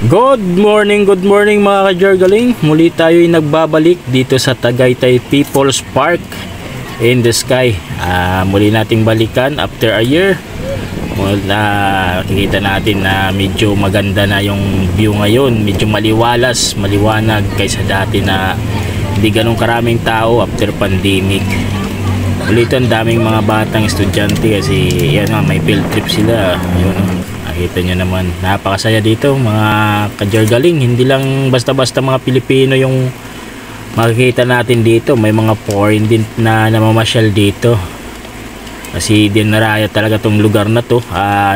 Good morning mga ka-Jargaling. Muli tayo ay nagbabalik dito sa Tagaytay People's Park in the sky. Muli nating balikan after a year. Nakikita natin na medyo maganda na yung view ngayon. Medyo maliwanag kaysa dati na hindi ganun karaming tao after pandemic. Ulit ang daming mga batang estudyante kasi yan nga, may field trip sila. Yun, nakita nyo naman, napakasaya dito mga ka-Jargaling. Hindi lang basta-basta mga Pilipino yung makikita natin dito, may mga foreign din na namamasyal dito kasi dinaraya talaga tong lugar na to.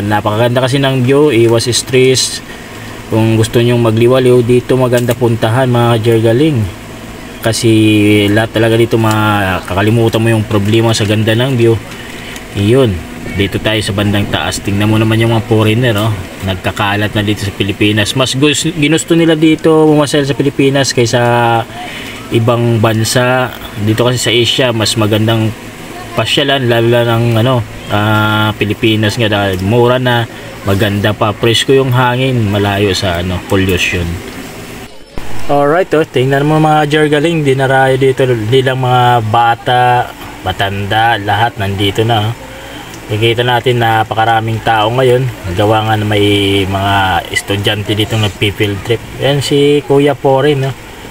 Napakaganda kasi ng view, iwas stress. Kung gusto nyong magliwaliw dito, maganda puntahan mga ka-Jargaling kasi lahat talaga dito makakalimutan mo yung problema sa ganda ng view. Iyon, dito tayo sa bandang taas. Tingnan mo naman yung mga foreigner, oh. Nagkakalat na dito sa Pilipinas. Mas ginusto nila dito bumasal sa Pilipinas kaysa ibang bansa. Dito kasi sa Asia mas magandang pasyalan, lalo ng Pilipinas nga dahil mura na, maganda pa, presko yung hangin, malayo sa pollution. Alright, tingnan mo mga Jargaling, dinarayo dito nilang mga bata, matanda, lahat nandito na. Nakikita natin na napakaraming tao ngayon. Gawa nga na may mga estudyante dito nagpi-field trip. Yan si Kuya Foreign,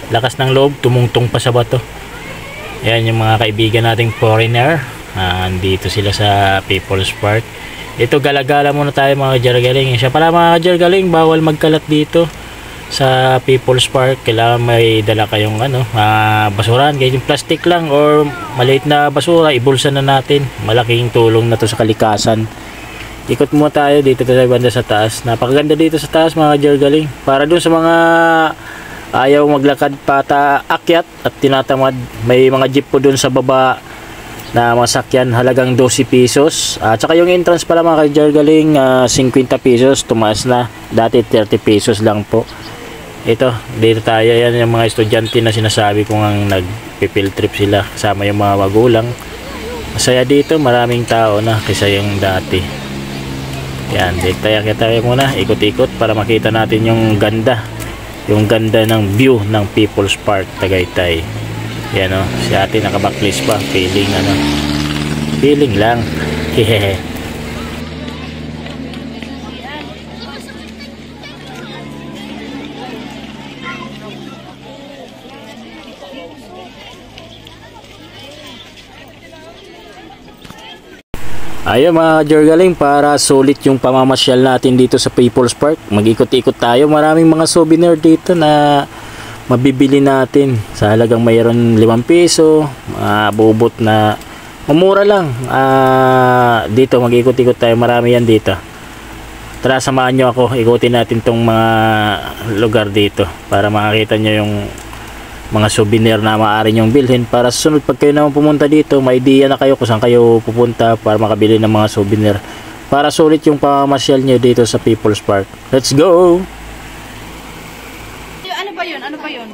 lakas ng loob, tumungtong pa sa bato. Yan yung mga kaibigan nating foreigner. Andito sila sa People's Park. Ito, galagala muna tayo mga Jargaling. Siya pala mga Jargaling, bawal magkalat dito sa People's Park. Kailangan may dala kayong basurahan, kahit yung plastic lang or maliit na basura, ibulsa na natin. Malaking tulong na to sa kalikasan. Ikot muna tayo dito sa banda sa taas. Napakaganda dito sa taas mga Jargaling, para dun sa mga ayaw maglakad paakyat at tinatamad, may mga jeep po dun sa baba na masakyan, halagang 12 pesos. At saka yung entrance pala mga Jargaling, 50 pesos, tumaas na, dati 30 pesos lang po. Ito, dito tayo, yan yung mga estudyante na sinasabi ko ang nag-field trip sila, kasama yung mga magulang. Masaya dito, maraming tao na kaysa yung dati. Yan, dito tayo muna, ikot-ikot para makita natin yung ganda ng view ng People's Park Tagaytay. Yan si ate nakabacklist pa, feeling lang. Hehehe. Ayun mga Jargaling, para sulit yung pamamasyal natin dito sa People's Park, mag-ikot-ikot tayo. Maraming mga souvenir dito na mabibili natin sa halagang mayroon 5 piso, bubot na mamura lang. Dito mag-ikot-ikot tayo, marami yan dito. Tara, samahan nyo ako, ikutin natin tong mga lugar dito para makakita nyo yung mga souvenir na maaari nyong bilhin para susunod pag kayo naman pumunta dito, may idea na kayo kung saan kayo pupunta para makabili ng mga souvenir, para sulit yung pamamasyal nyo dito sa People's Park. Let's go! Ano ba yun? Ano ba yun?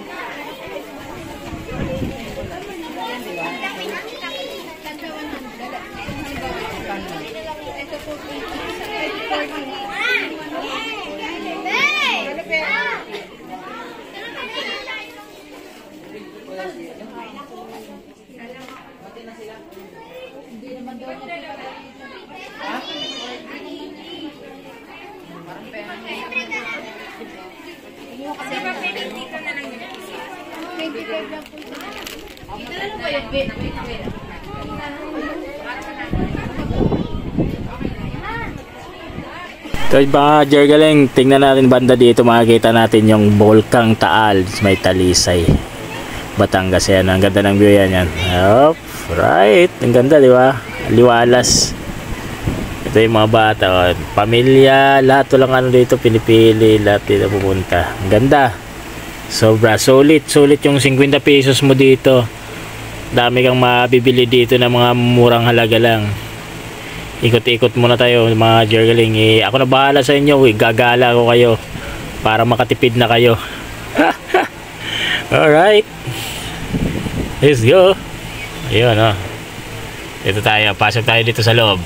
So mga Jargaling, tingnan natin banda dito, makikita natin yung Volcang Taal, may Talisay, Batangas. Yan, ang ganda ng view yan. Right, ang ganda, di ba? Liwalas. Ito yung mga bata, pamilya, lahat walang dito pinipili, lahat dito pupunta. Ang ganda, sobra sulit yung 50 pesos mo dito. Dami kang mabibili dito ng mga murang halaga lang. Ikot-ikot muna tayo mga Jargaling. Ako na bahala sa inyo, gagala ko kayo para makatipid na kayo. Alright, let's go. Ayun, dito tayo, pasok tayo dito sa loob.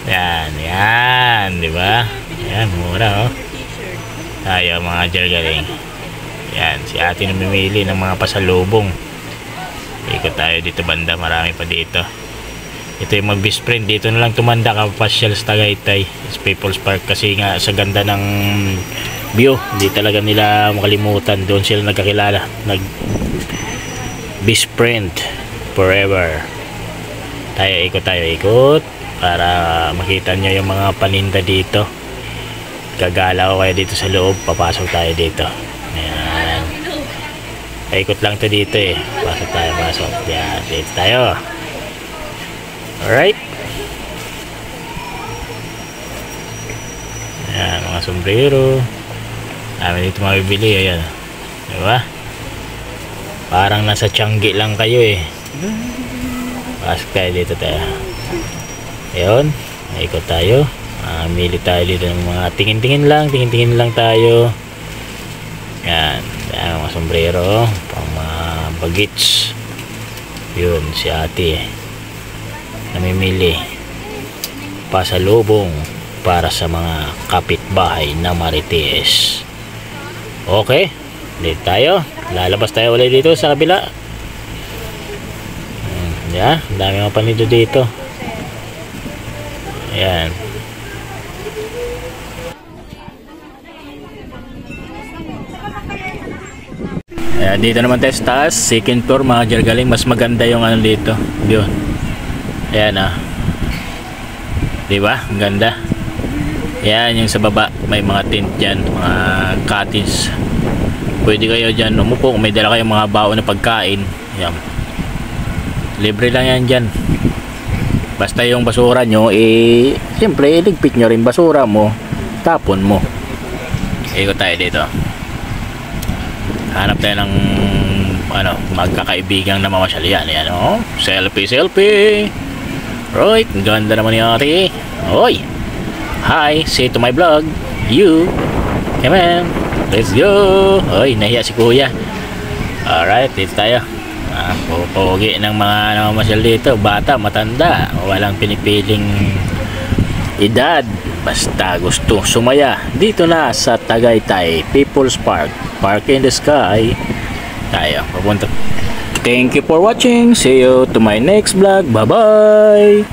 Yan, di ba? Yan, mura, tayo mga jargaling. Yan, si ate namimili ng mga pasalubong. Ikot tayo dito banda, marami pa dito. Ito yung mag-best friend, dito na lang tumanda kapasyal sa Tagaytay, sa People's Park, kasi nga sa ganda ng view, hindi talaga nila makalimutan. Doon sila nagkakilala, nag best friend forever. Tayo ikot para makita nyo yung mga paninda dito. Gagala ko kayo dito sa loob, papasok tayo dito. Ayan, ikot lang to dito eh. Pasok. Yan, dito tayo. Alright. Ayan, mga sombrero. Dami dito mabibili. Ayan, diba? Parang nasa Tiangge lang kayo eh. Pasok tayo dito tayo. Ayun, ikot tayo. Mili tayo dito ng mga tingin-tingin lang tayo. Yan, mga sombrero, pang mga bagits. Yun, si ate namimili pasalubong para sa mga kapitbahay na Marites. Okay, dito tayo. Lalabas tayo ulit dito sa kabila. Yan, dami mga paninda dito. Ayan. Ayan, dito naman tayo sa taas, second floor mga jargaling. Mas maganda yung ano dito, yun. Ayan diba, ang ganda. Ayan, yung sa baba may mga tent dyan, mga cottage. Pwede kayo dyan umupo kung may dala kayong mga baon na pagkain. Ayan, libre lang yan dyan. Basta yung basura nyo siyempre iligpit nyo rin basura mo, tapon mo. Ikot tayo dito. Hanap tayo ng magkakaibigang na mamasyal. Yan, selfie. Right, ganda naman ni ate. Oy, hi, say to my vlog. You, come on, let's go. Oy, nahiya si kuya. Alright, dito tayo. Pogi ng mga namamasyal dito, bata, matanda, walang pinipiling edad, basta gusto sumaya dito na sa Tagaytay People's Park, Park in the Sky. Tayo papunta. Thank you for watching. See you to my next vlog. Bye bye.